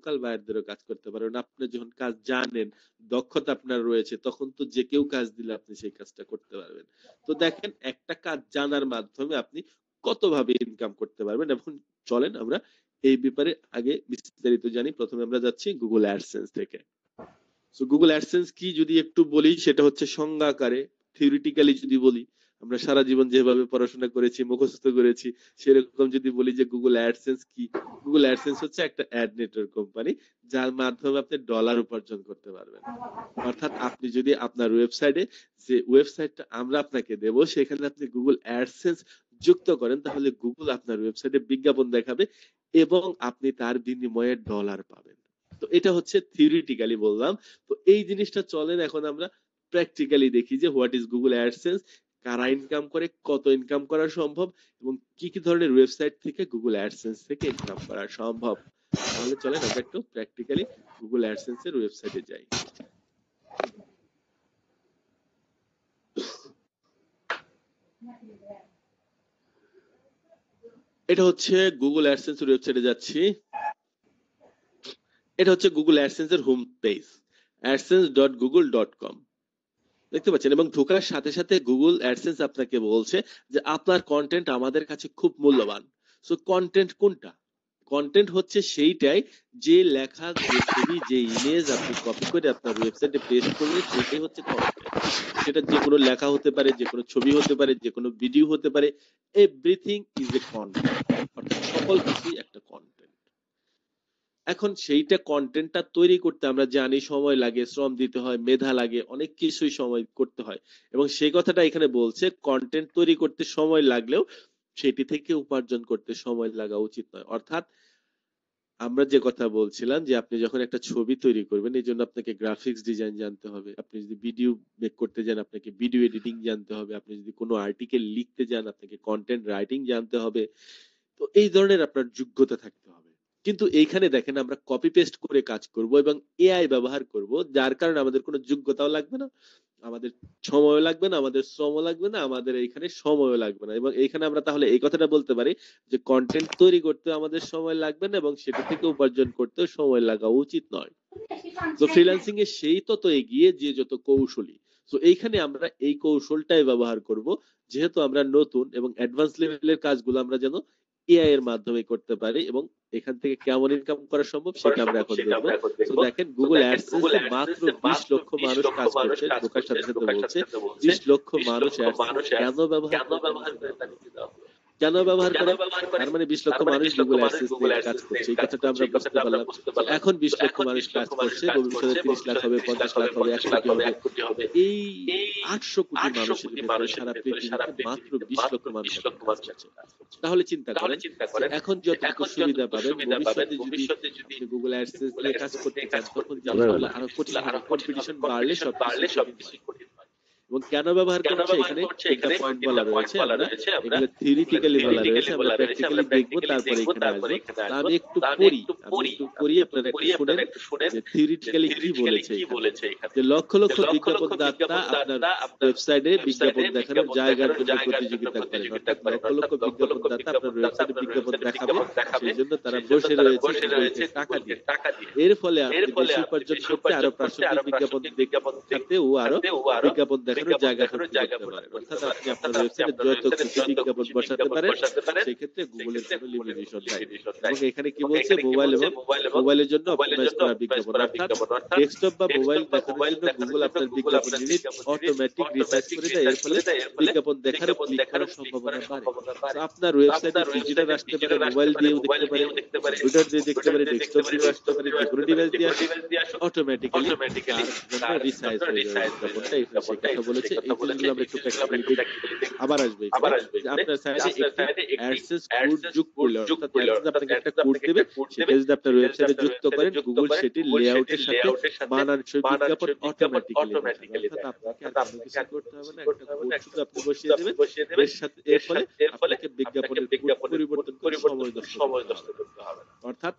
Local বায়ারদেরও কাজ করতে পারবেন। আপনি যখন কাজ জানেন, দক্ষতা আপনার রয়েছে, তখন তো যে কেউ কাজ দিলে আপনি সেই কাজটা করতে পারবেন। তো দেখেন একটা কাজ জানার মাধ্যমে আপনি কতভাবে ইনকাম করতে পারবেন। এখন চলেন আমরা এই ব্যাপারে আগে বিস্তারিত জানি। প্রথমে আমরা যাচ্ছি গুগল অ্যাডসেন্স থেকে। সো গুগল অ্যাডসেন্স কি যদি একটু বলি, সেটা হচ্ছে সংজ্ঞা আকারে, থিওরিটিক্যালি যদি বলি, আমরা সারা জীবন যেভাবে পড়াশোনা করেছি, মুখস্থ করেছি, সেরকম যদি বলি যে গুগল অ্যাডসেন্স কি, গুগল অ্যাডসেন্স হচ্ছে একটা অ্যাড নেটওয়ার্ক কোম্পানি, যার মাধ্যমে আপনি ডলার উপার্জন করতে পারবেন। অর্থাৎ আপনি যদি আপনার ওয়েবসাইটে, যে ওয়েবসাইটটা আমরা আপনাকে দেব, সেখানে আপনি গুগল অ্যাডসেন্স যুক্ত করেন, তাহলে গুগল আপনার ওয়েবসাইটে বিজ্ঞাপন দেখাবে এবং আপনি তার বিনিময়ে ডলার পাবেন। তো এটা হচ্ছে থিওরিটিক্যালি বললাম। তো এই জিনিসটা চলেন এখন আমরা প্র্যাকটিক্যালি দেখি যে হোয়াট ইজ গুগল অ্যাডসেন্স, কারা ইনকাম করে, কত ইনকাম করা সম্ভব এবং কি কি ধরনের ওয়েবসাইট থেকে গুগল অ্যাডসেন্স থেকে ইনকাম করা সম্ভব। তাহলে চলেন আমরা একটু প্র্যাকটিক্যালি গুগল অ্যাডসেন্স এর ওয়েবসাইটে যাই। এটা হচ্ছে গুগল অ্যাডসেন্স এর ওয়েবসাইটে যাচ্ছি। এটা হচ্ছে গুগল অ্যাডসেন্স এর হোম পেজ, adsense.google.com। দেখতে পাচ্ছেন, এবং ঢোকার সাথে সাথে গুগল অ্যাডসেন্স আপনাকে বলছে যে আপনার কন্টেন্ট আমাদের কাছে খুব মূল্যবান। সো কন্টেন্ট কোনটা? কন্টেন্ট হচ্ছে সেইটাই যে লেখা, যে ছবি, যে ইমেজ আপনি কপি করে আপনার ওয়েবসাইটে পেস্ট করলে সেটাই হচ্ছে কন্টেন্ট। সেটা যে কোনো লেখা হতে পারে, যে কোনো ছবি হতে পারে, যে কোনো ভিডিও হতে পারে, এভরিথিং ইজ এ কন্টেন্ট। অর্থাৎ সকল কিছুই একটা কন্টেন্ট। এখন সেইটা কন্টেন্টটা তৈরি করতে আমরা জানি সময় লাগে, শ্রম দিতে হয়, মেধা লাগে, অনেক কিছুই সময় করতে হয়, এবং সেই কথাটা এখানে বলছে কন্টেন্ট তৈরি করতে সময় লাগলেও সেটি থেকে উপার্জন করতে সময় লাগা উচিত নয়। অর্থাৎ আমরা যে কথা বলছিলাম যে আপনি যখন একটা ছবি তৈরি করবেন, এই জন্য আপনাকে গ্রাফিক্স ডিজাইন জানতে হবে। আপনি যদি ভিডিও মেক করতে যান, আপনাকে ভিডিও এডিটিং জানতে হবে। আপনি যদি কোনো আর্টিকেল লিখতে যান, আপনাকে কন্টেন্ট রাইটিং জানতে হবে। তো এই ধরনের আপনার যোগ্যতা থাকতে হবে। কিন্তু এইখানে দেখেন আমরা কপি পেস্ট করে কাজ করব এবং এআই ব্যবহার করব, যার কারণে আমাদের কোনো যোগ্যতাও লাগবে না, আমাদের সময়ও লাগবে না, আমাদের শ্রমও লাগবে না, আমাদের এইখানে সময়ও লাগবে না। এবং এইখানে আমরা তাহলে এই কথাটা বলতে পারি যে কন্টেন্ট তৈরি করতে আমাদের সময় লাগবে না এবং সেটা থেকে উপার্জন করতেও সময় লাগা উচিত নয়। তো ফ্রিল্যান্সিং এ সেই তত এগিয়ে যে যত কৌশলী। তো এইখানে আমরা এই কৌশলটাই ব্যবহার করব, যেহেতু আমরা নতুন, এবং অ্যাডভান্স লেভেলের কাজগুলো আমরা যেন এআই এর মাধ্যমে করতে পারি এবং এখান থেকে কেমন ইনকাম করা সম্ভব সেটা আমরা এখন দেখবো। তো দেখেন গুগল অ্যাডসেন্স এ মাত্র 20 লক্ষ মানুষ কাজ করছে। ঢোকার সাথে সাথে বলছে 20 লক্ষ মানুষ অ্যাডসেন্স কেন ব্যবহার করে, কেন ব্যবহার করে, তার মানে 20 লক্ষ মানুষ গুগল অ্যাডসেন্স নিয়ে কাজ করছে, এই কথাটা আমরা বুঝতে পারলাম। এখন 20 লক্ষ মানুষ কাজ করছে, ভবিষ্যতে 30 লাখ হবে, 50 লাখ হবে, 1 কোটি হবে। এই 800 কোটি মানুষের ভেতরে সারা পৃথিবীতে মাত্র 20 লক্ষ মানুষ এখন কাজ করছে। তাহলে চিন্তা করেন এখন যতটুকু সুবিধা পাবেন, ভবিষ্যতে যদি আপনি গুগল অ্যাডসেন্স নিয়ে কাজ করতে চান, তখন জিনিসগুলো আরো কঠিন হবে, কম্পিটিশন বাড়লে সবকিছু কঠিন হয়। এবং কেন ব্যবহার করছে এখানে একটা পয়েন্ট বলা রয়েছে, আমরা এগুলো থিওরিটিক্যালি বলা রয়েছে, আমরা প্র্যাকটিক্যালি দেখবো, তারপরে এখানে আসবো। আমি একটু পড়ি, আপনারা একটু শুনেন যে থিওরিটিক্যালি কি বলেছে এখানে। যে লক্ষ লক্ষ বিজ্ঞাপনদাতা আপনার ওয়েবসাইটে বিজ্ঞাপন দেখানোর জায়গার জন্য প্রতিযোগিতা করেন। অর্থাৎ লক্ষ লক্ষ বিজ্ঞাপনদাতা আপনার ওয়েবসাইটে বিজ্ঞাপন দেখাবে, সেই জন্য তারা বসে রয়েছে টাকা দিয়ে। এর ফলে আপনি বেশি উপার্জন করতে আরো প্রাসঙ্গিক বিজ্ঞাপন দেখাতে ও আরো বিজ্ঞাপন দেখানোর জায়গা করতে পারেন। অর্থাৎ আপনি আপনার ওয়েবসাইটে যত খুশি বিজ্ঞাপন বসাতে পারেন, সেই ক্ষেত্রে গুগলের কোনো লিমিটেশন নাই। এবং এখানে কি বলছে, মোবাইল এবং মোবাইলের জন্য অপটিমাইজ করা বিজ্ঞাপন। অর্থাৎ ডেস্কটপ বা মোবাইল দেখানোর জন্য গুগল আপনার বিজ্ঞাপন ইউনিট অটোমেটিক রিসার্চ করে দেয়, এর ফলে বিজ্ঞাপন দেখার ও ক্লিক করার সম্ভাবনা বাড়ে। তো আপনার ওয়েবসাইটে ভিজিটর আসতে পারে, মোবাইল দিয়েও দেখতে পারে, কম্পিউটার দিয়ে দেখতে পারে, ডেস্কটপ দিয়ে আসতে পারে, যে কোনো ডিভাইস দিয়ে আসে, অটোমেটিক্যালি রিসার্চ হয়ে যাবে বিজ্ঞাপনটা। এটা সে কথা বলেছে। এই জিনিসগুলো আমরা একটু প্র্যাকটিক্যালি দেখি। আবার আসবে যে আপনার সাইটে একটি অ্যাডসেন্স কোড যোগ করলে, অর্থাৎ অ্যাডসেন্স আপনাকে একটা কোড দেবে, সেটা যদি আপনার ওয়েবসাইটে যুক্ত করেন, গুগল সেটি লেআউটের সাথে মানানসই বিজ্ঞাপন অটোমেটিক্যালি দেখাবে। অর্থাৎ আপনাকে আর কোনো কিছু করতে হবে না, একটা কোড শুধু আপনি বসিয়ে দেবেন, এর ফলে আপনাকে বিজ্ঞাপনের কোড পরিবর্তন করে সময় নষ্ট করতে হবে না। অর্থাৎ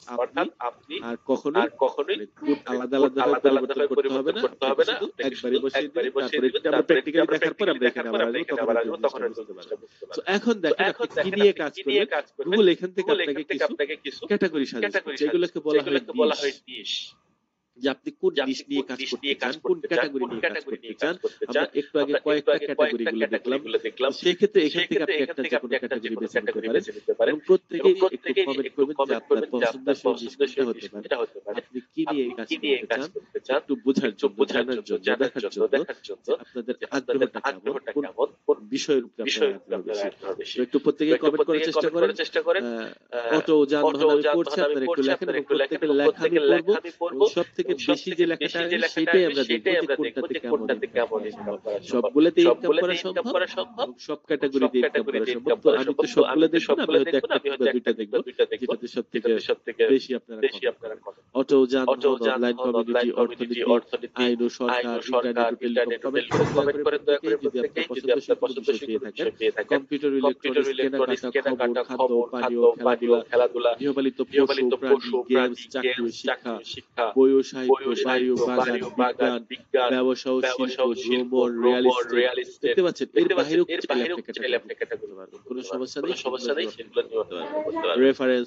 আপনি আর কখনোই কোড আলাদা আলাদা পরিবর্তন করতে হবে না, শুধু একবারই বসিয়ে দিবেন, তারপরে আমরা প্র্যাকটিক্যালি দেখার পর আমরা এখানে আবার আসবো, তখন হয়তো বুঝতে পারবেন। তো এখন দেখেন আপনি কি নিয়ে কাজ করবেন। গুগল এখান থেকে আপনাকে কিছু ক্যাটাগরি সাজেস্ট করছে, এগুলোকে বলা হয় নিশ। যে আপনি কোন নিশ নিয়ে কাজ করতে চান, কোন ক্যাটাগরি নিয়ে কাজ করতে চান। আমরা একটু আগে কয়েকটা ক্যাটাগরি গুলো দেখলাম, সেই ক্ষেত্রে এখান থেকে আপনি একটা যে কোনো ক্যাটাগরি বেছে নিতে পারেন এবং প্রত্যেকেই একটু কমেন্ট করবেন যে আপনার পছন্দসই নিশ কোনটা হতে পারে, আপনি কি নিয়ে কাজ করতে চান, একটু বোঝার জন্য, জানার জন্য, দেখার জন্য যে আপনাদের আগ্রহটা কেমন, কোন বিষয়ের উপরে আপনার আগ্রহ বেশি। তো একটু প্রত্যেকে কমেন্ট করার চেষ্টা করেন। অটো যানবাহন আমি পড়ছি, আপনারা একটু লেখেন এবং প্রত্যেকের লেখা আমি পড়বো। সবথেকে বেশি যে লেখাটা আসবে সেটাই আমরা দেখবো যে কোনটাতে কেমন ইনকাম করা সম্ভব। সবগুলোতে ইনকাম করা সম্ভব, সব ক্যাটাগরিতে ইনকাম করা সম্ভব। তো আমি তো সবগুলো দেখবো না, আমি হয়তো একটা কিংবা দুইটা দেখবো, যেটাতে সবথেকে বেশি আপনারা অটো যানবাহন, অনলাইন কমিউনিটি, অর্থনীতি, আইন ও সরকার, ইন্টারনেট ও টেলিকম। কমেন্ট করেন দয়া করে যদি আপনার পছন্দসই কোনো বিষয় পেয়ে থাকেন। কম্পিউটার, ইলেকট্রনিক্স, কেনাকাটা, খাদ্য, পানীয়, খেলাধুলা, গৃহপালিত পশু, প্রাণী, গেমস, চাকরি, শিক্ষা, বই ও সাহিত্য, বাড়ি ও বাগান, বিজ্ঞান, ব্যবসা ও শিল্প, ভ্রমণ, রিয়েল এস্টেট। দেখতে পাচ্ছেন এর বাইরেও চাইলে আপনি ক্যাটাগরি করতে পারবেন, কোনো সমস্যা নেই, সেগুলো নিয়ে করতে পারবেন। রেফারেন্স,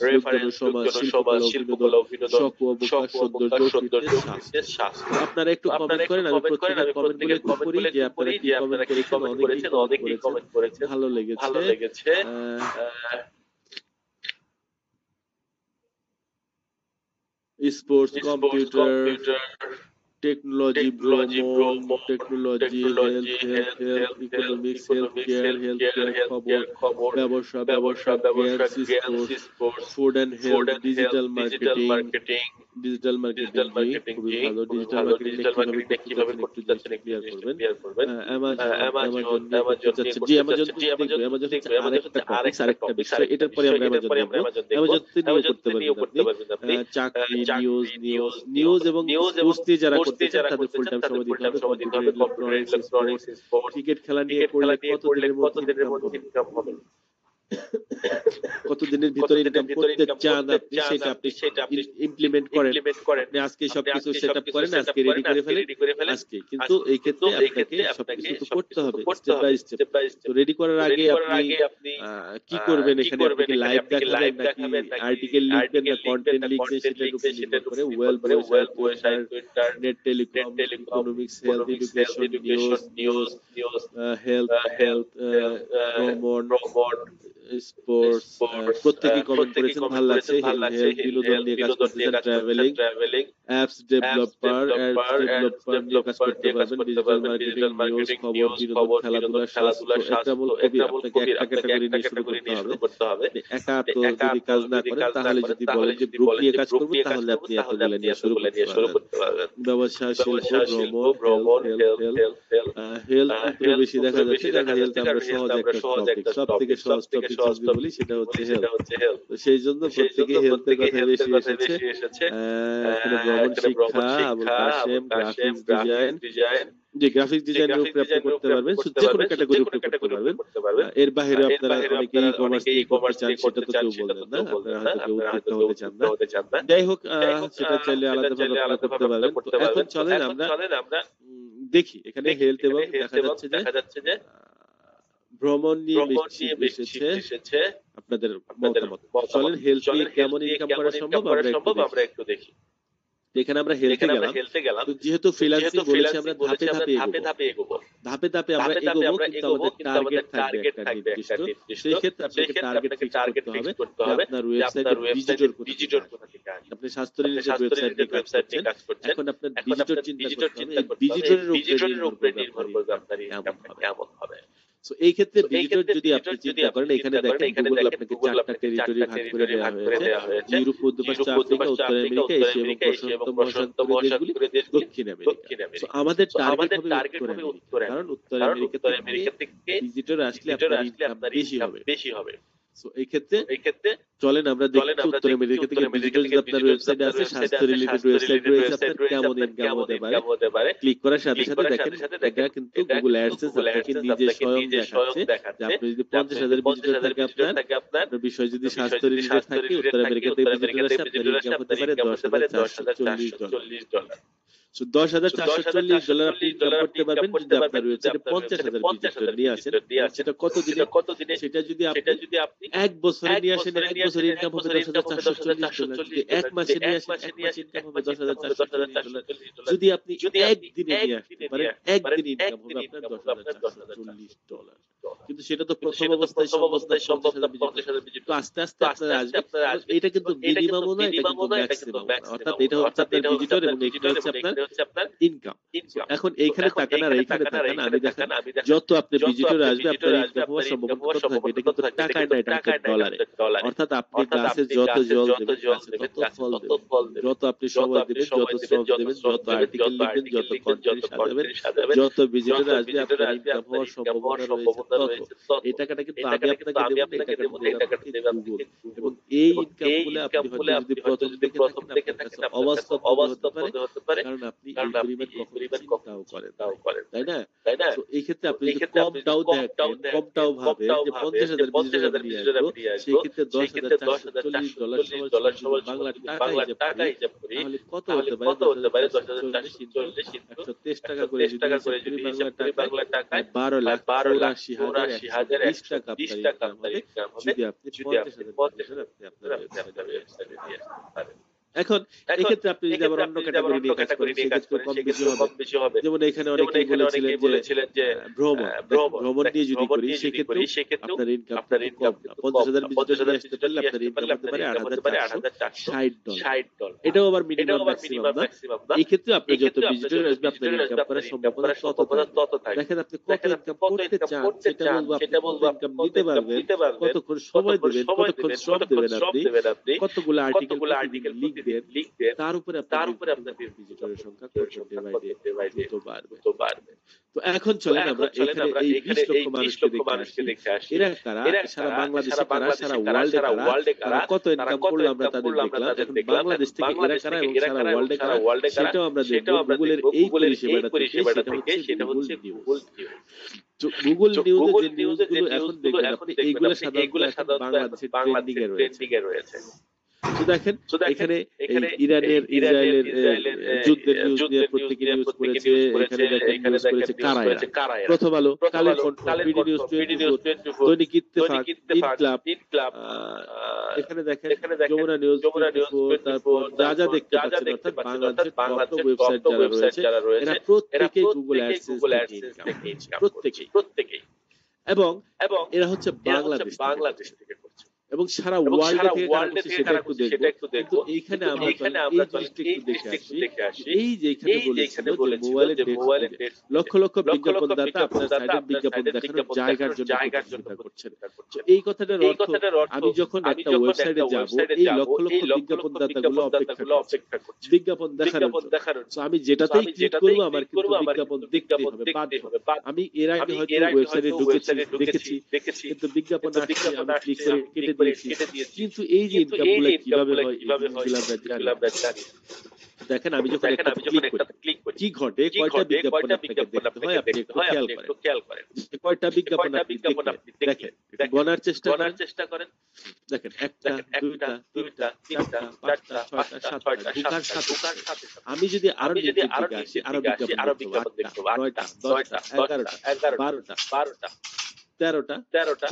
লোকজন, সমাজ, শিল্পকলা, বিনোদন, শখ ও অবকাশ, সৌন্দর্য, ফিটনেস, স্বাস্থ্য। আপনারা একটু কমেন্ট করেন, আমি প্রত্যেকের কমেন্টগুলো একটু পড়ি যে আপনারা কি কমেন্ট করেছেন। অনেকেই কমেন্ট করেছেন, ভালো লেগেছে। স্পোর্টস, কম্পিউটার, টেকনোলজি, ভ্রমণ, technology, health, economics, health care, খবর, ব্যবসা, games, sports, food and health, digital marketing, খুবই ভালো। ডিজিটাল মার্কেটিং কিভাবে করতে চাচ্ছেন একটু ক্লিয়ার করবেন। অ্যামাজন নিয়ে করতে চাচ্ছেন। জি, অ্যামাজন হচ্ছে আরেকটা বিষয়। এটার পরে আমরা অ্যামাজন দেখব। অ্যামাজন নিয়েও করতে পারবেন আপনি। চাকরি, নিউজ এবং স্পোর্টস নিয়ে যারা করতে চান তাদের ফুল টাইম সময় দিতে হবে। কম্পিউটার, ইলেকট্রনিক্স, স্পোর্টস, ক্রিকেট খেলা নিয়ে করলে কতদিনের মধ্যে ইনকাম হবে, কতদিনের ভিতরে ইনকাম করতে চান আপনি, সেটা আপনি ইমপ্লিমেন্ট করেন। আপনি আজকে সবকিছু সেটআপ করেন, আজকে রেডি করে ফেলেন আজকে। কিন্তু এই ক্ষেত্রে আপনাকে সবকিছু তো করতে হবে স্টেপ বাই স্টেপ। তো রেডি করার আগে আপনি কি করবেন, এখানে আপনি কি লাইভ দেখাবেন নাকি আর্টিকেল লিখবেন না কন্টেন্ট লিখবেন, সেটার উপর নির্ভর করে। Website, net, telecom, economics, health, education, news, health, ভ্রমণ, স্পোর্টস, প্রত্যেকেই কমেন্ট করেছেন, ভালো লাগছে। হেলথ, বিনোদন নিয়ে কাজ করতেছেন, ট্রাভেলিং, অ্যাপস ডেভেলপার নিয়ে কাজ করতে পারবেন, ডিজিটাল মার্কেটিং, নিউজ, খবর, বিনোদন, খেলাধুলা, স্বাস্থ্য। একটা মূল কবি আপনাকে একটা ক্যাটাগরি নিয়ে শুরু করতে হবে। একা তো যদি কাজ না করেন, তাহলে যদি বলেন যে গ্রুপ নিয়ে কাজ করবেন, তাহলে আপনি এতগুলো নিয়ে শুরু করতে পারবেন। ব্যবসা, শিল্প, ভ্রমণ, হেলথ একটু বেশি দেখা যাচ্ছে, কারণ হেলথ আমরা সহজ একটা টপিক, সব থেকে সহজ টপিক যদি বলি সেটা হচ্ছে হেলথ। তো সেই জন্য প্রত্যেকে হেলথের কথা বেশি এসেছে। এখানে ভ্রমণ, শিক্ষা, আবুল কাশেম, গ্রাফিক্স ডিজাইন, যে গ্রাফিক্স ডিজাইনের উপরে আপনি করতে পারবেন, যে কোনো ক্যাটাগরির উপরে করতে পারবেন। এর বাইরে আপনারা অনেকে ই-কমার্স নিয়ে করতে চান, সেটা তো কেউ বলবেন না, আপনারা হয়তো কেউ উদ্যোক্তা হতে চান না। যাই হোক, সেটা চাইলে আলাদাভাবে আপনারা করতে পারবেন। তো এখন চলেন আমরা দেখি এখানে হেলথ এবং দেখা যাচ্ছে যে ভ্রমণ নিয়ে বেশি এসেছে আপনাদের মতামত। চলেন হেলথ নিয়ে কেমন ইনকাম করা সম্ভব আমরা একটু দেখি। এখানে আমরা হেলথে গেলাম। তো যেহেতু ফ্রিল্যান্সিং বলেছি আমরা ধাপে এগোবো, আমরা এগোবো, কিন্তু আমাদের টার্গেট থাকবে একটা নির্দিষ্ট। সেই ক্ষেত্রে আপনাকে টার্গেট ফিক্স করতে হবে যে আপনার ওয়েবসাইটে ভিজিটর কোথা থেকে আসবে। আপনি স্বাস্থ্য রিলেটেড ওয়েবসাইট নিয়ে কাজ করছেন, এখন আপনার ভিজিটর চিন্তা করতে হবে। এই ভিজিটরের উপরে নির্ভর করবে আপনার ইনকামটা কেমন হবে। সো এই ক্ষেত্রে ভিজিটর যদি আপনি চিন্তা করেন, এখানে দেখেন গুগল আপনাকে 4টা টেরিটরি ভাগ করে দেওয়া হয়েছে। ইউরোপ, মধ্যপ্রাচ্য, আফ্রিকা, উত্তর আমেরিকা, এশিয়া এবং প্রশান্ত মহাসাগরীয় দেশগুলি, দক্ষিণ আমেরিকা। সো আমাদের টার্গেট হবে উত্তর আমেরিকা, কারণ উত্তর আমেরিকা থেকে ভিজিটর আসলে আপনার ইনকাম বেশি হবে। সো এই ক্ষেত্রে চলেন আমরা দেখি উত্তর আমেরিকা থেকে ভিজিটর যদি আপনার ওয়েবসাইটে আছে, স্বাস্থ্য রিলেটেড ওয়েবসাইট রয়েছে, আপনার কেমন ইনকাম হতে পারে। ক্লিক করার সাথে সাথে দেখেন এটা কিন্তু গুগল অ্যাডসেন্স আপনাকে নিজে স্বয়ং দেখাচ্ছে যে আপনি যদি 50,000 ভিজিটর থাকে আপনার বিষয় যদি স্বাস্থ্য রিলেটেড থাকে, উত্তর আমেরিকা থেকে ভিজিটর আসে, আপনার ইনকাম হতে পারে $10,440। সো $10,440 আপনি ইনকাম করতে পারবেন যদি আপনার ওয়েবসাইটে 50,000 ভিজিটর নিয়ে আসেন। এবং সেটা কতদিনে? সেটা যদি আপনি 1 বছরে নিয়ে আসেন, 1 বছরে ইনকাম হবে $10,440। যদি 1 মাসে নিয়ে আসেন, 1 মাসে ইনকাম হবে $10,440। যদি আপনি 1 দিনে নিয়ে আসতে পারেন, 1 দিনে ইনকাম হবে আপনার $10,440। কিন্তু সেটা তো প্রথম অবস্থায় সম্ভব না 50,000 ভিজিটর। তো আস্তে, আস্তে আপনার আসবে। এবং এটা কিন্তু মিনিমামও না, এটা কিন্তু ম্যাক্সিমামও না। অর্থাৎ এটা হচ্ছে আপনার ভিজিটর এবং এখানে হচ্ছে আপনার ইনকাম। সো এখন এইখানে তাকান আর এইখানে তাকান। আমি দেখেন যত আপনি ভিজিটর আসবে আপনার ইনকাম হওয়ার সম্ভাবনা কত থাকবে? এটা কিন্তু টাকায় না, এটা হচ্ছে ডলারে। অর্থাৎ আপনি গাছে যত জল দেবেন গাছে তত ফল দেবে। যত আপনি সময় দেবেন, যত শ্রম দেবেন, যত আর্টিকেল লিখবেন, যত কন্টেন্ট সাজাবেন, যত ভিজিটর আসবে আপনার ইনকাম হওয়ার সম্ভাবনা রয়েছে তত। এই টাকাটা কিন্তু আমি আপনাকে দেব না, এই টাকাটা দেবে আপনাকে গুগল। এবং এই ইনকাম গুলো আপনি হয়তো যদি প্রথম দেখে থাকেন আপনার কাছে অবাস্তব মনে হতে পারে। কারণ আপনি এই পরিমাণ কখনো চিন্তাও করেন নাই। তাই না? তো এই ক্ষেত্রে আপনি যদি কমটাও দেখেন, কমটাও ভাবেন যে 50,000 ভিজিটর আমি নিয়ে আসবো, সেই ক্ষেত্রে $10,440 সমান বাংলা টাকা হিসাব করি, তাহলে কত হতে পারে? 10,440 ইনটু 123 টাকা করে যদি হিসাব করি বাংলা টাকায় 12,84,120 টাকা আপনার ইনকাম হবে যদি আপনি 50,000 ভিজিটর আপনি আপনার ওয়েবসাইটে নিয়ে আসতে পারেন। এখন এক্ষেত্রে আপনি যদি আবার অন্য ক্যাটাগরি নিয়ে কাজ করেন সেক্ষেত্রে কম বেশি হবে। যেমন এখানে অনেকেই বলেছিলেন যে ভ্রমণ। ভ্রমণ নিয়ে যদি করি সেক্ষেত্রেও আপনার ইনকাম কিন্তু কম না। 50,000 ভিজিটর নিয়ে আসতে পারলে আপনার ইনকাম হতে পারে $8,460। এটাও আবার মিনিমাম ম্যাক্সিমাম না। এই ক্ষেত্রে আপনি যত ভিজিটর আসবে আপনার ইনকাম করার সম্ভাবনা তত থাকবে। দেখেন আপনি কত ইনকাম করতে চান সেটা বলবো, আপনি কত ইনকাম নিতে পারবেন, কতক্ষণ সময় দিবেন, কতক্ষণ শ্রম দিবেন আপনি, কতগুলো আর্টিকেল প্রতিদিন লিখবেন, তার উপরে আপনার ভিজিটরের সংখ্যা কত ডে বাই ডে দ্রুত বাড়বে। তো এখন চলেন আমরা এখানে এই 20 লক্ষ মানুষকে দেখে আসি। এরা কারা? সারা বাংলাদেশে কারা, সারা ওয়ার্ল্ডে কারা, কত ইনকাম করলো আমরা তাদের দেখলাম। এখন বাংলাদেশ থেকে এরা কারা এবং সারা ওয়ার্ল্ডে কারা সেটাও আমরা দেখব গুগলের এই পরিষেবাটা থেকে। সেটা হচ্ছে গুগল নিউজ। তো গুগল নিউজে যে নিউজগুলো এখন দেখবেন আপনি এইগুলো সাধারণত বাংলাদেশের ট্রেন্ডিং এ রয়েছে। তো দেখেন এখানে ইরানের ইসরায়েলের যুদ্ধের নিউজ নিয়ে প্রত্যেকে নিউজ করেছে। এখানে দেখেন নিউজ করেছে কারা এরা। প্রথম আলো, কালের কণ্ঠ, বিডি নিউজ 24, দৈনিক ইত্তেফাক, ইনক্লাব, এখানে দেখেন যমুনা নিউজ 24, তারপর যা দেখতে পাচ্ছেন অর্থাৎ বাংলাদেশের টপ ওয়েবসাইট যারা রয়েছে এরা প্রত্যেকেই গুগল অ্যাডসেন্স থেকে ইনকাম করছে। প্রত্যেকেই। এবং এরা হচ্ছে বাংলাদেশ থেকে করছে। এবং সারা ওয়ার্ল্ড থেকে কারা করছে সেটা একটু দেখবো। কিন্তু এইখানে আমরা এই জিনিসটা একটু দেখে আসি। এই যে এখানে বলেছিল যে মোবাইলের ডেট লক্ষ লক্ষ বিজ্ঞাপনদাতা আপনার সাইডের বিজ্ঞাপন দেখানোর জায়গার জন্য চিন্তা করছেন। তো এই কথাটার অর্থ আমি যখন একটা ওয়েবসাইটে যাব এই লক্ষ লক্ষ বিজ্ঞাপনদাতাগুলো অপেক্ষা করছে বিজ্ঞাপন দেখানোর জন্য। তো আমি যেটাতেই ক্লিক করব আমার কিন্তু বিজ্ঞাপন দেখতেই হবে, বাধ্য হবে। আমি এর আগে হয়তো ওয়েবসাইটে ঢুকেছি কিন্তু বিজ্ঞাপন আসছে আমি ক্লিক করে কেটে দিয়েছি। কিন্তু এই যে ইনকামগুলো কিভাবে হয় এগুলো আমরা জানি। দেখেন আমি যখন একটা ক্লিক করি কি ঘটে, কয়টা বিজ্ঞাপন আপনাকে দেখতে হয় আপনি একটু খেয়াল করেন। কয়টা বিজ্ঞাপন আপনি দেখেন গণার চেষ্টা করেন। দেখেন 1টা 2টা 3টা 4টা 5টা 6টা 7টা ঢোকার সাথে আমি যদি আরো নিচে আসি আরো বিজ্ঞাপন দেখব 8টা 10টা 11টা 12টা 13টা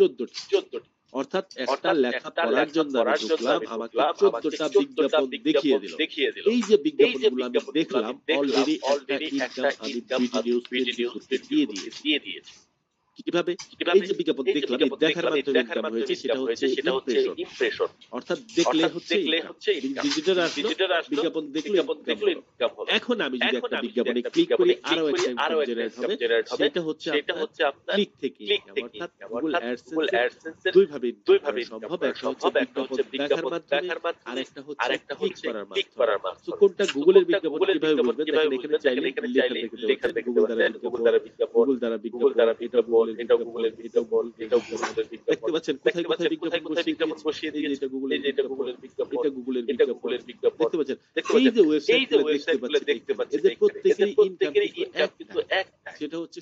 14টা। অর্থাৎ একটা লেখা পড়ার জন্য আমি ঢুকলাম, আমাকে 14টা বিজ্ঞাপন দেখিয়ে দিল। এই যে বিজ্ঞাপনগুলো আমি দেখলাম অলরেডি একটা ইনকাম আমি বিডি নিউজ দিয়ে দিয়েছি। কিভাবে? এই যে বিজ্ঞাপন দেখলাম এই দেখার মাধ্যমে ইনকাম হয়েছে সেটা হচ্ছে ইমপ্রেশন। অর্থাৎ দেখলে হচ্ছে ভিজিটর আসলো, বিজ্ঞাপন দেখলে ইনকাম হলো। এখন আমি যদি একটা বিজ্ঞাপনে ক্লিক করি আরো একটা ইনকাম জেনারেট হবে। সেটা হচ্ছে আপনার ক্লিক থেকে ইনকাম। অর্থাৎ গুগল অ্যাডসেন্স দুই ভাবে ইনকাম করা সম্ভব। একটা হচ্ছে বিজ্ঞাপন দেখার মাধ্যমে আর একটা হচ্ছে ক্লিক করার মাধ্যমে। তো কোনটা গুগলের বিজ্ঞাপন কিভাবে বুঝবেন? দেখেন এখানে চাইলে লেখা দেখতে পাচ্ছেন গুগল দ্বারা বিজ্ঞাপন, এটা বলল এটাও গুগলের বিজ্ঞাপন, এটাও গুগলের বিজ্ঞাপন। দেখতে পাচ্ছেন কোথায় কোথায় বিজ্ঞাপন বসিয়ে দিয়েছে। এই যে এটা গুগলের বিজ্ঞাপন, এটা গুগলের বিজ্ঞাপন। দেখতে পাচ্ছেন এই যে ওয়েবসাইটগুলো দেখতে পাচ্ছেন এদের প্রত্যেকেরই ইনকাম কিন্তু একটা, সেটা হচ্ছে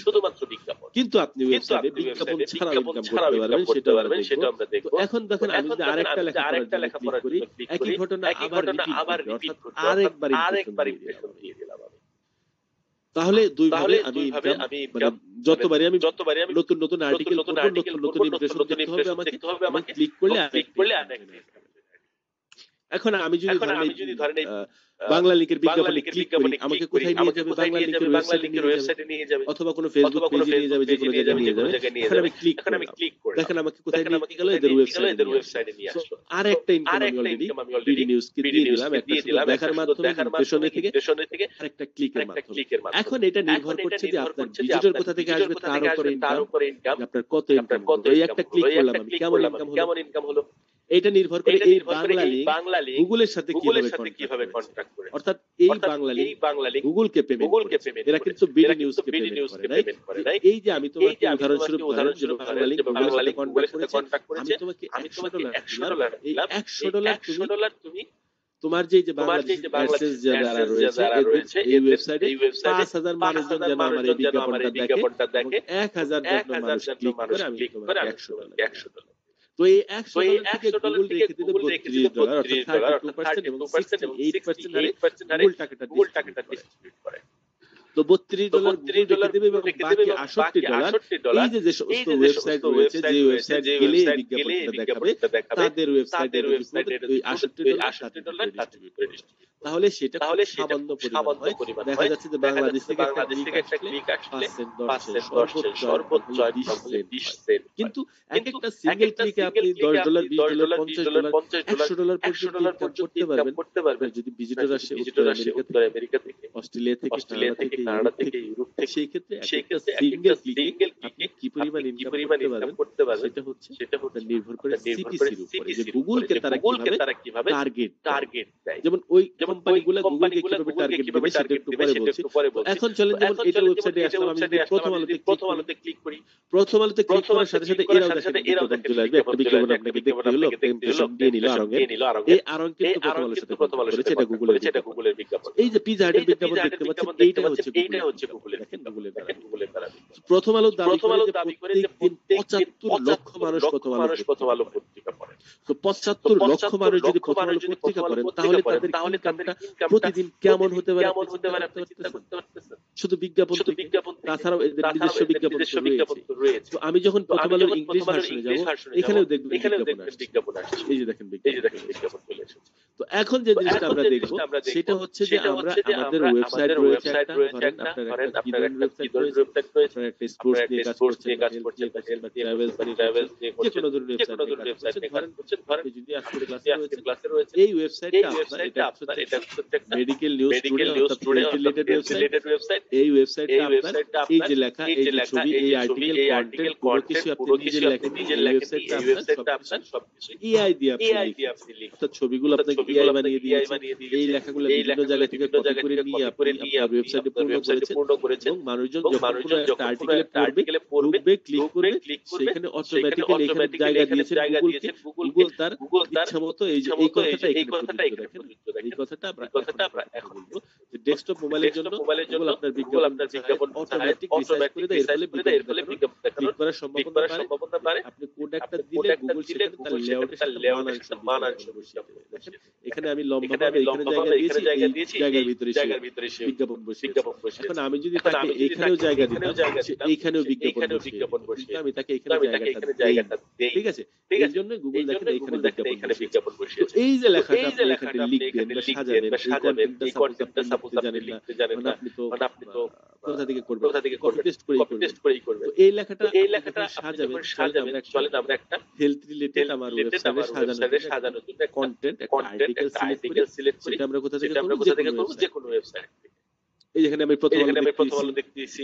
শুধুমাত্র বিজ্ঞাপন। কিন্তু আপনি ওয়েবসাইটে বিজ্ঞাপন ছাড়াও ইনকাম করতে পারবেন, সেটা আমরা দেখব। তো এখন দেখেন আমি যদি আরেকটা লেখাপড়ার জন্য ক্লিক করি, একই ঘটনা আবার রিপিট করতে, আরেকবার ইমপ্রেশন দিয়ে দিলাম আমি। তাহলে দুই ভাবে আমি মানে যতবারই আমি নতুন আর্টিকেল নতুন ইমপ্রেশন দেখতে হবে আমাকে ক্লিক করলে এখন আমি যদি ধরেন বাংলা লিংকের বিজ্ঞাপনে ক্লিক করি, আমাকে কোথায় নিয়ে যাবে? বাংলা লিংকের ওয়েবসাইটে নিয়ে যাবে, অথবা কোনো ফেসবুক পেজে নিয়ে যাবে, যে কোনো জায়গায় নিয়ে যাবে। এখন আমি ক্লিক করলাম, দেখেন আমাকে কোথায় নিয়ে গেল? এদের ওয়েবসাইটে নিয়ে আসলো। আরেকটা ইনকাম আমি অলরেডি নিউজ কে দিয়ে দিলাম, একটা দেখার মাধ্যমে, ইমপ্রেশনে থেকে আরেকটা ক্লিকের মাধ্যমে। এখন এটা নির্ভর করছে যে আপনার ভিজিটর কোথা থেকে আসবে, তার উপরে ইনকাম, আপনার কত ইনকাম। এই একটা ক্লিক করলাম আমি, কেমন ইনকাম হলো? এটা নির্ভর করে এই বাংলা লিংক গুগলের সাথে কিভাবে কন্ট্রাক্ট করে, অর্থাৎ এই বাংলা লিংক গুগলকে পেমেন্ট করেছে। এরা কিন্তু বিডি নিউজকে পেমেন্ট করে নাই। এই যে আমি তোমাকে উদাহরণস্বরূপ যে বাংলা লিংক গুগলের সাথে কন্ট্রাক্ট করেছে, আমি তোমাকে $100 দিলাম। এই $100 তুমি তোমার যে বাংলাদেশ অ্যাডসেন্স যারা রয়েছে এই ওয়েবসাইটে 5000 মানুষজন যেন আমার এই বিজ্ঞাপনটা দেখে, 1000 জন মানুষ ক্লিক করে আমি তোমাকে $100। তো এই $100 থেকে গুগল রেখে দিল $32, অর্থাৎ 32% এবং 68% হারে গুগল টাকাটা ডিস্ট্রিবিউট করে। তো $32 গুগল রেখে দেবে এবং বাকি $68 এই যে সমস্ত ওয়েবসাইট রয়েছে, যে ওয়েবসাইট গেলে এই বিজ্ঞাপনটা দেখাবে, তাদের ওয়েবসাইটে ওই $68 ডিস্ট্রিবিউট করে। তাহলে সেটা সামান্য পরিমাণ হয়। দেখা যাচ্ছে যে বাংলাদেশ থেকে একটা ক্লিক আসলে 5 সেন্ট সর্বোচ্চ 20 সেন্ট। কিন্তু একটা সিঙ্গেল ক্লিকে আপনি $10, $20, $50, $100 পর্যন্ত ইনকাম করতে পারবেন যদি ভিজিটর আসে উত্তর আমেরিকা থেকে, অস্ট্রেলিয়া থেকে, কানাডা থেকে, ইউরোপ থেকে। সেই ক্ষেত্রে একটা সিঙ্গেল ক্লিকে আপনি কি পরিমাণ ইনকাম করতে পারবেন সেটা হচ্ছে নির্ভর করে সিপিসির উপরে, যে গুগলকে তারা কিভাবে টার্গেট দেয়। যেমন ওই কোম্পানিগুলো গুগলকে কিভাবে টার্গেট দেবে সেটা একটু পরে বলছি। এখন চলেন যেমন এটা ওয়েবসাইটে আসলাম, আমি যদি প্রথম আলোতে ক্লিক করি, প্রথম আলোতে ক্লিক করার সাথে সাথে এরাও দেখেন চলে আসবে, একটা বিজ্ঞাপন আপনাকে দেখতে হলো, ইমপ্রেশন দিয়ে নিল আরঙের। এই আরঙ কিন্তু প্রথম আলোর সাথে করেছে, এটা গুগলের বিজ্ঞাপন। এই যে পিজা হাটের বিজ্ঞাপন দেখতে পাচ্ছেন, এইটা হচ্ছে গুগলের, দেখেন গুগলের দ্বারা। প্রথম আলো দাবি করে যে প্রত্যেক 75 লক্ষ মানুষ প্রথম আলো পত্রিকা পড়ে। তো 75 লক্ষ মানুষ যদি প্রথম আলো পত্রিকা পড়েন, তাহলে তাদের ইনকামটা প্রতিদিন কেমন হতে পারে আপনি চিন্তা করতে পারতেছেন? শুধু বিজ্ঞাপন, তাছাড়াও এদের নিজস্ব বিজ্ঞাপন রয়েছে। তো আমি যখন প্রথম আলোর ইংলিশ ভার্সনে যাব, এখানেও দেখবেন বিজ্ঞাপন আসছে। এই যে দেখেন বিজ্ঞাপন চলে এসেছে। তো এখন যে জিনিসটা আমরা দেখব সেটা হচ্ছে যে আমরা আমাদের ওয়েবসাইট রয়েছে একটা, ধরেন আপনার একটা কিডনের ওয়েবসাইট রয়েছে, একটা স্পোর্টস নিয়ে কাজ করছেন, ট্রাভেলস যে কোনো ধরনের ওয়েবসাইট ধরেন আপনি যদি আজকে ক্লাসে রয়েছে, এই ওয়েবসাইটটা আপনার এটা হচ্ছে medical news studio related website. এই ওয়েবসাইটটা আপনার এই যে লেখা, এই যে ছবি, এই আর্টিকেল কন্টেন্ট পুরো কিছু আপনি নিজের লেখা, এই ওয়েবসাইটটা আপনার সবকিছু এআই দিয়ে আপনি লিখেছেন, অর্থাৎ ছবিগুলো আপনাকে এআই বানিয়ে দিয়েছে, এই লেখাগুলো বিভিন্ন জায়গা থেকে কপি করে নিয়ে আপনার ওয়েবসাইটে পূর্ণ করেছেন এবং মানুষজন যখন কোনো একটা আর্টিকেলে পড়বে, ক্লিক করবে, সেখানে অটোমেটিক্যালি এখানে জায়গা দিয়েছেন গুগল তার ইচ্ছামতো এই কথাটা এখানে দেখেন। এই কথাটা আমরা এখন বলবো যে ডেস্কটপ মোবাইলের জন্য গুগল আপনার বিজ্ঞাপন অটোমেটিক রিসার্চ করে দেয়, এর ফলে বিজ্ঞাপন ক্লিক করার সম্ভাবনা বাড়ে। আপনি কোড একটা দিলে গুগল সেখানে তার লেআউটের সাথে মানানসই বসিয়ে দেবে। দেখেন এখানে আমি লম্বাভাবে এখানে জায়গা দিয়েছি, জায়গার ভিতরে বিজ্ঞাপন বসিয়ে। এখন আমি যদি তাকে এখানেও জায়গা দিতাম, এইখানেও বিজ্ঞাপন বসিয়ে, আমি তাকে এখানে জায়গাটা দেই, ঠিক আছে? এই জন্য গুগল দেখেন এখানে বিজ্ঞাপন বসিয়ে। এই যে লেখাটা আপনি এখানে লিখবেন বা সাজাবেন, এই কন্টেন্টটা সাপোজ আপনি লিখতে জানেন না, আপনি তো কোথা থেকে করবেন, কপি পেস্ট করেই করবেন। তো এই লেখাটা সাজাবেন, চলেন আমরা একটা হেলথ রিলেটেড আমার ওয়েবসাইটে সাজানোর জন্য কন্টেন্ট, একটা আর্টিকেল সিলেক্ট করি। সেটা আমরা কোথা থেকে করব? যে কোনো ওয়েবসাইট থেকে। এই যেখানে আমি প্রথম আলো দেখতেছি,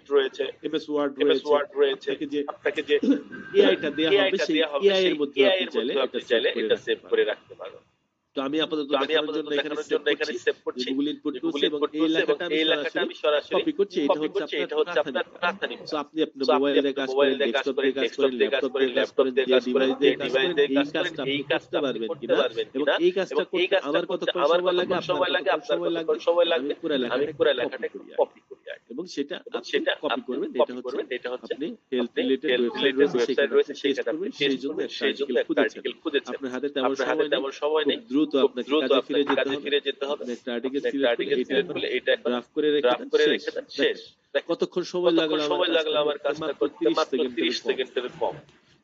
এমএস ওয়ার্ড MS রয়েছে, Word রয়েছে, আপনাকে যে এআইটা দেয়া হবে সেই এআই এর মধ্যে AI আপনি এর চাইলে মধ্যে এটা আপনি সেভ চাইলে করে এটা রাখতে সেভ পারেন। করে রাখতে পারবেন। তো আমি আপাতত তো আমি দেখানোর আপাতত জন্য এখানে দেখানোর সেভ জন্য এখানে করছি সেভ যে করছি গুগল যে ইনপুট টুলস গুগল এবং ইনপুট এই টুলস এবং লেখাটা আমি এই লেখাটা সরাসরি আমি সরাসরি কপি করছি। এটা কপি হচ্ছে করছি। আপনার এটা হচ্ছে আপনার প্রাথমিক কাজ। প্রাথমিক সো কাজ। আপনি আপনার সো আপনি মোবাইল দিয়ে আপনার কাজ মোবাইল করেন, দিয়ে কাজ ডেস্কটপ করেন, দিয়ে কাজ ডেস্কটপ করেন, দিয়ে কাজ ল্যাপটপ করেন, দিয়ে কাজ ল্যাপটপ করেন, দিয়ে যে কাজ করেন, ডিভাইস যে দিয়ে কাজ ডিভাইস করেন, দিয়ে এই কাজ করেন, কাজটা এই আপনি কাজটা করতে আপনি পারবেন করতে কিনা পারবেন এবং কিনা এই কাজটা এবং এই করতে কাজটা আমার করতে কতক্ষণ আমার সময় লাগে, কতক্ষণ আপনার সময় লাগে, কতক্ষণ আপনার সময় লাগবে, কতক্ষণ সময় আমি লাগবে, পুরা আমি লেখাটা একটু পুরা কপি লেখাটা একটু করি আরকি। কপি করি আরকি। এবং সেটা এবং আপনি সেটা কপি আপনি করবেন। এটা কপি হচ্ছে করবেন। এটা হচ্ছে আপনি হেলথ আপনি রিলেটেড হেলথ ওয়েবসাইট রিলেটেড রয়েছে, ওয়েবসাইট সেখানে রয়েছে, আপনি টেস্ট সেখানে আপনি করবেন, টেস্ট সেইজন্য করবেন, একটা সেইজন্য আর্টিকেল একটা খুঁজেছেন। আর্টিকেল খুঁজেছেন। আপনার হাতে তেমন আপনার হাতে সময় নেই। তেমন সময় খুব নেই। দ্রুত খুব আপনাকে দ্রুত কাজে ফিরে আপনাকে যেতে কাজে হবে। ফিরে যেতে হবে। আপনি একটা আর্টিকেল আপনি একটা সিলেক্ট করে আর্টিকেল এটা সিলেক্ট এখন করলে এটা এখন ড্রাফট করে রেখে ড্রাফট দেন, করে শেষ। রেখে দেন, শেষ। দেখেন দেখেন কতক্ষণ সময় কতক্ষণ লাগলো আমার সময় কাজটা লাগলো আমার করতে? কাজটা মাত্র করতে? 30 মাত্র সেকেন্ডেরও 30 কম। সেকেন্ডের কম।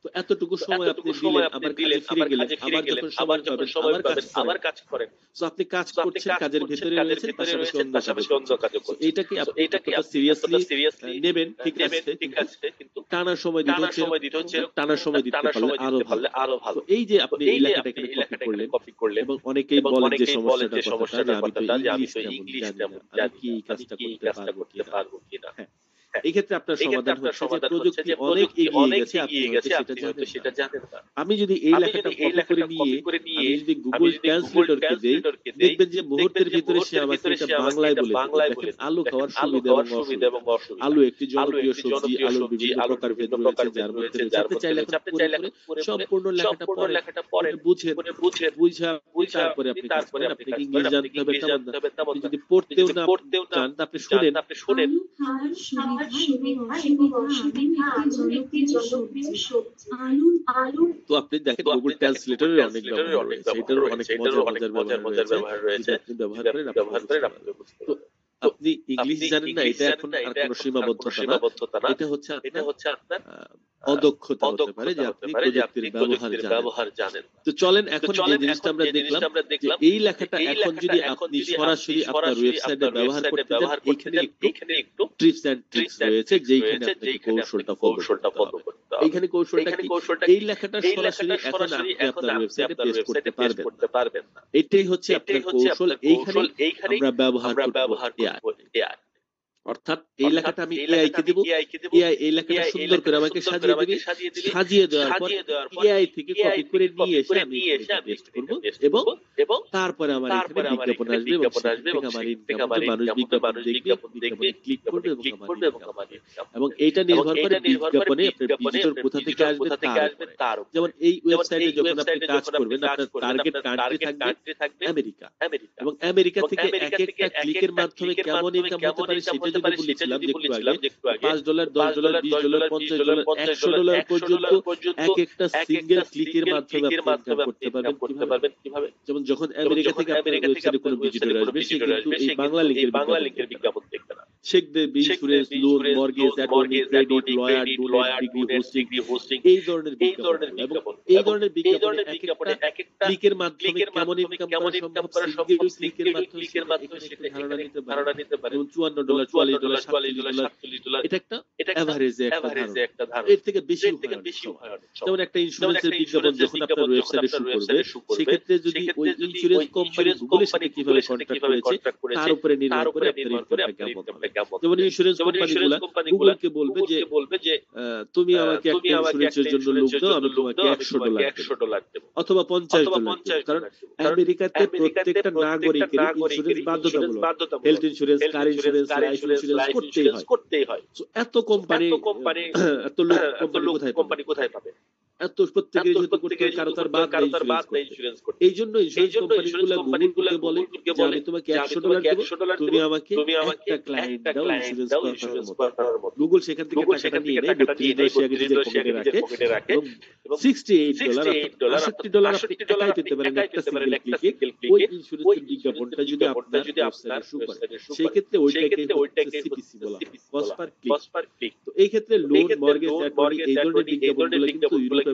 তো এতটুকু তো সময় আপনি এতটুকু দিলেন, সময় আপনি আবার কাজে দিলেন, ফিরে আবার গেলেন। কাজে ফিরে আবার গেলেন, যখন আবার সময় যখন পাবেন সময় আবার কাজ পাবেন করেন। আবার কাজ করেন। সো আপনি কাজ সো আপনি করছেন, কাজ কাজের করছেন, ভেতরে কাজের রয়েছেন, ভিতরে পাশাপাশি রয়েছেন, অন্য কাজও পাশাপাশি অন্য করছেন। কাজও সো করছেন। এইটাকে সো আপনি এটাকে এতটা আপনি সিরিয়াসলি এতটা সিরিয়াসলি নেবেন, ঠিক নেবেন, আছে। ঠিক কিন্তু আছে, কিন্তু টানা সময় দিতে টানা হচ্ছে সময় দিতে এরকম হচ্ছে না, এরকম টানা সময় না, দিতে টানা পারলে সময় আরো দিতে ভালো। পারলে আরো তো ভালো। এই যে তো আপনি এই এই যে লেখাটা আপনি এখানে এই কপি লেখাটা এখানে করলেন কপি করলেন এবং অনেকেই এবং বলেন যে অনেকেই বলেন সমস্যাটার যে কথাটা যে সমস্যাটার আমি তো কথাটা যে আমি ইংলিশ তো তেমন ইংলিশ জানি না। তেমন আমি জানি কি না। এই আমি কাজটা কি এই করতে কাজটা পারবো করতে কিনা? পারবো কিনা? হ্যাঁ। এই ক্ষেত্রে আপনার সমাধান হচ্ছে যে প্রযুক্তি অনেক এগিয়ে গেছে, আপনি হয়তো সেটা জানেন না। আমি যদি এই লেখাটা কপি করে নিয়ে আমি যদি গুগল ট্রান্সলেটরকে দেই, দেখবেন যে মুহূর্তের ভিতরে সে আমাকে এটা বাংলায় বলে দিবে। দেখেন আলু খাওয়ার সুবিধা এবং অসুবিধা। আলু একটি জনপ্রিয় সবজি, আলুর বিভিন্ন প্রকারভেদ রয়েছে যার মধ্যে রয়েছে, আপনি চাইলে এখন পড়ে সম্পূর্ণ লেখাটা পড়েন, বুঝেন, বুঝা তারপরে আপনি কাজ করেন। আপনাকে ইংলিশ জানতে হবে তেমন না। আপনি যদি পড়তেও না চান আপনি শুনেন। আলু খাওয়ার সুবিধা এবং অসুবিধা, আলু একটি জনপ্রিয় সবজি। আলু তো আপনি দেখেন গুগল ট্রান্সলেটরের অনেক ব্যবহার রয়েছে, এটারও অনেক মজার ব্যবহার রয়েছে, আপনি ব্যবহার করেন আপনি বুঝতে পারবেন। তো আপনি ইংলিশ জানেন না, এটা এখন আর কোনো সীমাবদ্ধতা না, এটা হচ্ছে আপনার অদক্ষতা হতে পারে যে আপনি প্রযুক্তির ব্যবহার জানেন। তো চলেন এখন যে জিনিসটা আমরা দেখলাম যে এই লেখাটা এখন যদি আপনি সরাসরি আপনার ওয়েবসাইটে ব্যবহার করতে চান, এখানে একটু টিপস এন্ড ট্রিক্স রয়েছে যেখানে আপনাকে কৌশলটা ফলো করতে হবে। এইখানে কৌশলটা কি? এই লেখাটা সরাসরি এখন আপনি আপনার ওয়েবসাইটে পেস্ট করতে পারবেন না। এটাই হচ্ছে আপনার কৌশল। এইখানে আমরা ব্যবহার করব এআই। অর্থাৎ এই লেখাটা আমি এআই কে দেব, এআই এই লেখাটা সুন্দর করে আমাকে সাজিয়ে দিবে, সাজিয়ে দেওয়ার পর এআই থেকে কপি করে নিয়ে এসে আমি পেস্ট করব এবং তারপরে আমার এখানে বিজ্ঞাপন আসবে এবং সেখান থেকে আমার ইনকাম হবে। মানুষ বিজ্ঞাপন দেখবে, বিজ্ঞাপনে ক্লিক করবে এবং আমার ইনকাম। এবং এটা নির্ভর করে বিজ্ঞাপনে আপনার ভিজিটর কোথা থেকে আসবে তার উপর। যেমন এই ওয়েবসাইটে যখন আপনি কাজ করবেন আপনার টার্গেট কান্ট্রি থাকবে আমেরিকা, এবং আমেরিকা থেকে এক একটা ক্লিকের মাধ্যমে কেমন ইনকাম হতে পারে সেটা যদি বলেছিলাম যে একটু আগে, $5, $10, $20, $50, $100 পর্যন্ত এক একটা সিঙ্গেল ক্লিকের মাধ্যমে আপনি ইনকাম করতে পারবেন কিভাবে? যেমন যখন আমেরিকা থেকে আপনার ওয়েবসাইটে কোনো ভিজিটর আসবে সে কিন্তু এই বাংলা লিংকের বিজ্ঞাপন দেখবে না। সে দেখবে insurance, loan, mortgage, attorney, credit, lawyer, donate, degree, hosting এই ধরনের বিজ্ঞাপন। এবং এই ধরনের বিজ্ঞাপনে এক একটা ক্লিকের মাধ্যমে কেমন ইনকাম করা সম্ভব, সিঙ্গেল ক্লিকের মাধ্যমে সেটা ধারণা নিতে পারে। যেমন $54, $40, $47, এটা একটা এভারেজে একটা ধারণা। এর থেকে বেশি হয়। যেমন একটা ইন্স্যুরেন্সের বিজ্ঞাপন যখন আপনার ওয়েবসাইটে শো করবে, সেক্ষেত্রে যদি ওই ইন্স্যুরেন্স কোম্পানি গুগলের সাথে কিভাবে কন্ট্রাক্ট করেছে তার উপরে নির্ভর করে আপনার ইনকামটা কেমন হবে। যেমন ইন্স্যুরেন্স কোম্পানিগুলো গুগলকে বলবে যে তুমি আমাকে একটা ইন্স্যুরেন্সের জন্য লোক দাও, আমি তোমাকে $100 দেব অথবা $50 দেব। কারণ আমেরিকাতে প্রত্যেকটা নাগরিকের ইন্স্যুরেন্স বাধ্যতামূলক। হেলথ ইন্স্যুরেন্স, কার ইন্স্যুরেন্স, লাইফ ইন্স্যুরেন্স করতেই হয়। সো এত কোম্পানি এত লোক কোম্পানি কোথায় পাবে? এত প্রত্যেকের যেহেতু করতে হয়, কারো তার বাদ নেই ইন্স্যুরেন্স করতে। এই জন্য ইন্স্যুরেন্স কোম্পানিগুলো গুগলকে বলে যে আমি তোমাকে $100 দেব, তুমি আমাকে একটা ক্লায়েন্ট দাও ইন্স্যুরেন্স করার মতো। গুগল সেখান থেকে টাকাটা নিয়ে নেয়, $32 আগে নিজের পকেটে রাখে এবং $68 $68 আপনি একাই পেতে পারেন একটা সিঙ্গেল ক্লিকে ওই ইন্স্যুরেন্সের বিজ্ঞাপনটা যদি আপনার ওয়েবসাইটে শো করে। সেই ক্ষেত্রে ওইটাকে সিপিসি বলা হয়, কস্ট পার ক্লিক। তো এই ক্ষেত্রে লোন, মর্গেজ, অ্যাটর্নি এই ধরনের বিজ্ঞাপনগুলো কিন্তু ইউরোপ,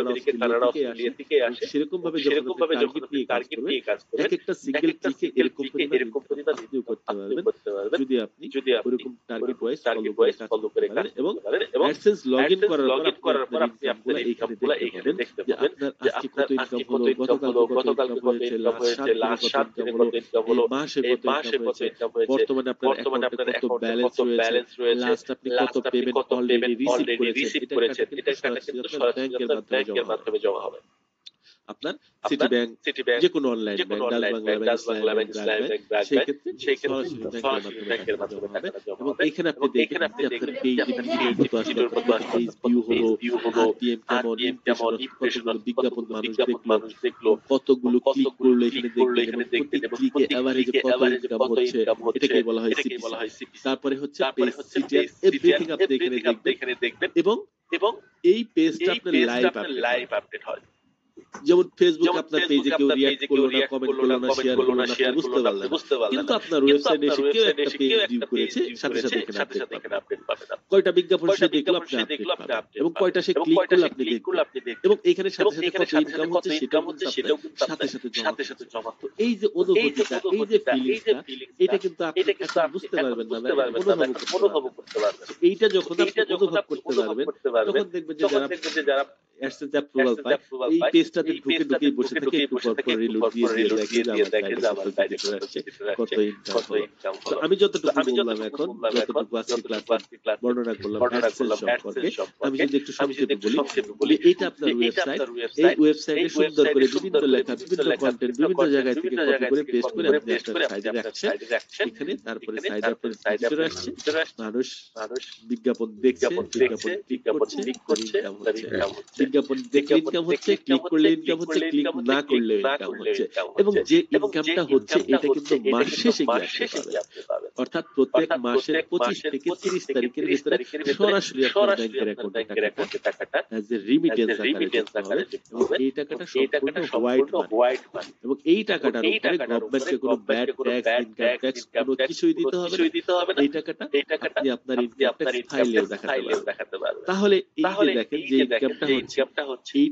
আমেরিকা, কানাডা, অস্ট্রেলিয়া থেকে আসে। সেরকম ভাবে যখন আপনি টার্গেট নিয়ে কাজ করবেন, এক একটা সিঙ্গেল ক্লিকে এরকম পরিমাণ আপনিও করতে পারবেন যদি আপনি ওরকম টার্গেট ওয়াইজ ফলো করে কাজ করতে পারেন। এবং অ্যাডসেন্স লগইন করার পর আপনি আপনার ইনকামগুলো এখানে দেখতে পাবেন যে আজকে কত ইনকাম হলো, গতকাল কত ইনকাম হয়েছে, লাস্ট 7 দিনে কত ইনকাম হলো, মাসে কত ইনকাম হয়েছে, বর্তমানে আপনার অ্যাকাউন্টে কত ব্যালেন্স রয়েছে, লাস্ট আপনি কত পেমেন্ট অলরেডি রিসিভ করেছেন। এটা কিন্তু সরাসরি আপনার ব্যাংকের মাধ্যমে জমা হবে। আপনার সিটি ব্যাংক, যে কোনো online bank, Dutch Bangla bank, ইসলামী ব্যাংক, সেই ক্ষেত্রে সরাসরি ব্যাংকের মাধ্যমে হবে। এবং এইখানে আপনি দেখবেন যে আপনার পেজ কত আসলো, পেজ ভিউ হলো, আরপিএম কেমন, কতগুলো বিজ্ঞাপন মানুষ দেখলো, কতগুলো ক্লিক করলো এখানে দেখবেন এবং প্রতি ক্লিকে এভারেজে কত ইনকাম হচ্ছে, এটাকে বলা হয় সিপিসি। তারপরে হচ্ছে পেজ সিটিআর, এভরিথিং আপনি এখানে দেখবেন এবং এই পেজটা আপনার লাইভ আপডেট হয়। যেমন ফেসবুক আপনার পেজে কেউ রিঅ্যাক্ট করলো না, কমেন্ট করলো না, শেয়ার করলো না, আপনি বুঝতে পারলেন না। কিন্তু আপনার ওয়েবসাইটে এসে কেউ একটা পেজ ভিউ করেছে, সাথে সাথে এখানে আপডেট পাবেন। কয়টা বিজ্ঞাপন সে দেখলো আপনি আপডেট পাবেন এবং কয়টা সে ক্লিক করলো আপনি দেখবেন এবং এখানে সাথে সাথে কত ইনকাম হচ্ছে সেটাও কিন্তু সাথে সাথে জমা। তো এই যে অনুভূতিটা, এই যে ফিলিংসটা, এটা কিন্তু আপনি এখন বুঝতে পারবেন না, অনুভব করতে পারবেন। এইটা যখন আপনি অনুভব করতে পারবেন তখন দেখবেন যে যারা অ্যাডসেন্স অ্যাপ্রুভাল পায়, এই পেজটাতে ঢুকেই বসে থাকে, একটু পর পর রিলোড দিয়ে দেখে যে আমার ডাইরেক্ট কত ভিজিটর আসছে, কত ইনকাম হলো। তো আমি যতটুকু বললাম এখন, যতটুকু আজকে ক্লাসে বর্ণনা করলাম অ্যাডসেন্স সম্পর্কে, আমি যদি একটু সংক্ষেপে বলি, এটা আপনার ওয়েবসাইট, এই ওয়েবসাইটে সুন্দর করে বিভিন্ন লেখা, বিভিন্ন কন্টেন্ট, বিভিন্ন জায়গায় থেকে কপি করে পেস্ট করে আপনি আপনার সাইডে রাখছেন এখানে, তারপরে সাইডে আপনার ভিজিটর আসছে, মানুষ বিজ্ঞাপন দেখছে, বিজ্ঞাপন ক্লিক করছে, ইনকাম হচ্ছে, বিজ্ঞাপন দেখলে ইনকাম হচ্ছে, ক্লিক করলে ইনকাম হচ্ছে, ক্লিক না করলে ইনকাম হচ্ছে, এবং যে ইনকামটা হচ্ছে এটা কিন্তু মাস শেষে গিয়ে আপনি পাবেন, অর্থাৎ প্রত্যেক মাসের 25 থেকে 30 তারিখের ভিতরে সরাসরি আপনার ব্যাংকের অ্যাকাউন্টে টাকাটা অ্যাজ এ রিমিটেন্স আকারে যেতে হবে, এবং এই টাকাটা সম্পূর্ণ হোয়াইট মানি, এবং এই টাকাটার উপরে গভর্নমেন্টকে কোনো ব্যাড ট্যাক্স, ইনকাম ট্যাক্স কোনো কিছুই দিতে হবে না। এই টাকাটা আপনি আপনার ইনকাম ট্যাক্স ফাইলেও দেখাতে পারবেন। তাহলে এই যে দেখেন যে ইনকামটা হচ্ছে, এই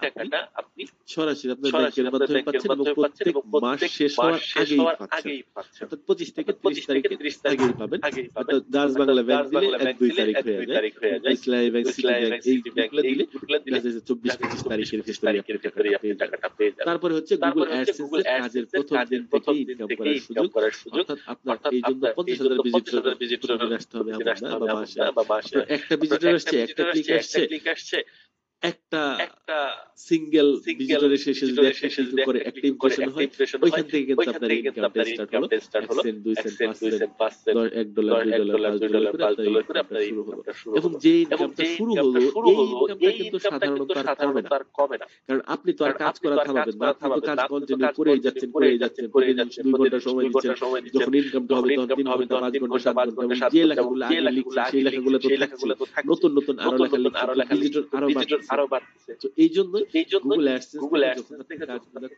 টাকাটা আপনি সরাসরি আপনার ব্যাংকের মাধ্যমে পাচ্ছেন, এবং প্রত্যেক মাস শেষ হওয়ার আগেই পাচ্ছেন, অর্থাৎ 25 থেকে 30 তারিখের আগেই পাবেন। ডাচ বাংলা ব্যাংক দিলে 1-2 তারিখ হয়ে যায়, ইসলামী ব্যাংক, সিটি ব্যাংক এইগুলো দিলে 24-25 তারিখের ভিতরে আপনি টাকাটা পেয়ে যাবেন। তারপরে হচ্ছে গুগল অ্যাডসেন্স এর কাজের প্রথম দিন থেকেই ইনকাম করার সুযোগ, অর্থাৎ আপনার এই জন্য 50,000 ভিজিটর আসতে হবে বা মাসে একটা ভিজিটর আসছে, একটা ক্লিক আসছে, একটা সিঙ্গেল ভিজিটর এসে যদি একটা ক্লিক করে একটা ইমপ্রেশন হয়, ওইখান থেকে কিন্তু আপনার ইনকামটা স্টার্ট হলো, 1 সেন্ট 2 সেন্ট 5 সেন্ট, $1 $2 $5 করে আপনার ইনকামটা শুরু হলো। এবং যে ইনকামটা শুরু হলো, এই ইনকামটা কিন্তু সাধারণত আর কমে না, কারণ আপনি তো আর কাজ করা থামাবেন না, আপনি তো কাজ কন্টিনিউ করেই যাচ্ছেন, প্রতিদিন 2 ঘন্টা সময় দিচ্ছেন, যখন ইনকামটা হবে তখন 3 ঘন্টা 5 ঘন্টা 7 ঘন্টা, এবং যে লেখাগুলো আগে লিখছেন সেই লেখাগুলো তো থাকছে, নতুন আরো লেখা লিখছেন, ভিজিটর আরো বাড়ছে। তো এই জন্য গুগল অ্যাডসেন্স যখন আপনি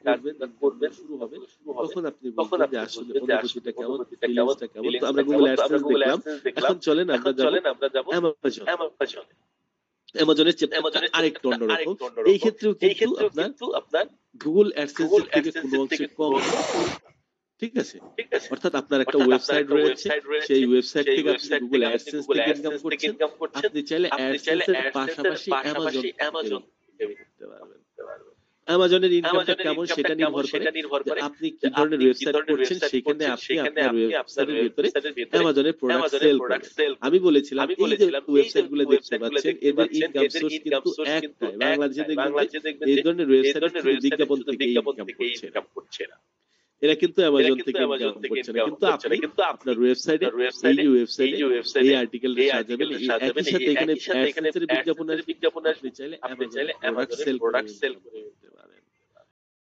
কাজগুলো করবেন শুরু হবে, তখন আপনি বলবেন যে আসলে অনুভূতিটা কেমন, ফিলিংসটা কেমন। তো আমরা গুগল অ্যাডসেন্স দেখলাম, এখন চলেন আমরা যাব অ্যামাজনের চ্যাপ্টার আরেকটু অন্যরকম। এই ক্ষেত্রেও কিন্তু আপনার গুগল অ্যাডসেন্স থেকে কোনো অংশে কম, ঠিক আছে? অর্থাৎ আপনার একটা ওয়েবসাইট রয়েছে, সেই ওয়েবসাইট থেকে আপনি গুগল অ্যাডসেন্স থেকে ইনকাম করছেন, আপনি চাইলে অ্যাডসেন্স এর পাশাপাশি অ্যামাজন করতে পারবেন। অ্যামাজনের ইনকামটা কেমন সেটা নির্ভর করে আপনি কি ধরনের ওয়েবসাইট করছেন, সেখানে আপনি আপনার ওয়েবসাইটের ভিতরে অ্যামাজনের প্রোডাক্ট সেল করবেন। আমি বলেছিলাম এই যে ওয়েবসাইটগুলো দেখতে পাচ্ছেন, এদের ইনকাম সোর্স কিন্তু একটাই। বাংলাদেশে দেখবেন এই ধরনের ওয়েবসাইট বিজ্ঞাপন থেকে ইনকাম করছে না, এরা কিন্তু অ্যামাজন থেকে ইনকাম করছে না, কিন্তু আপনি আপনার ওয়েবসাইটে এই আর্টিকেলটা সাজাবেন, একই সাথে এখানে অ্যাডসেন্সের বিজ্ঞাপন আপনি চাইলে অ্যামাজনের প্রোডাক্ট সেল করতে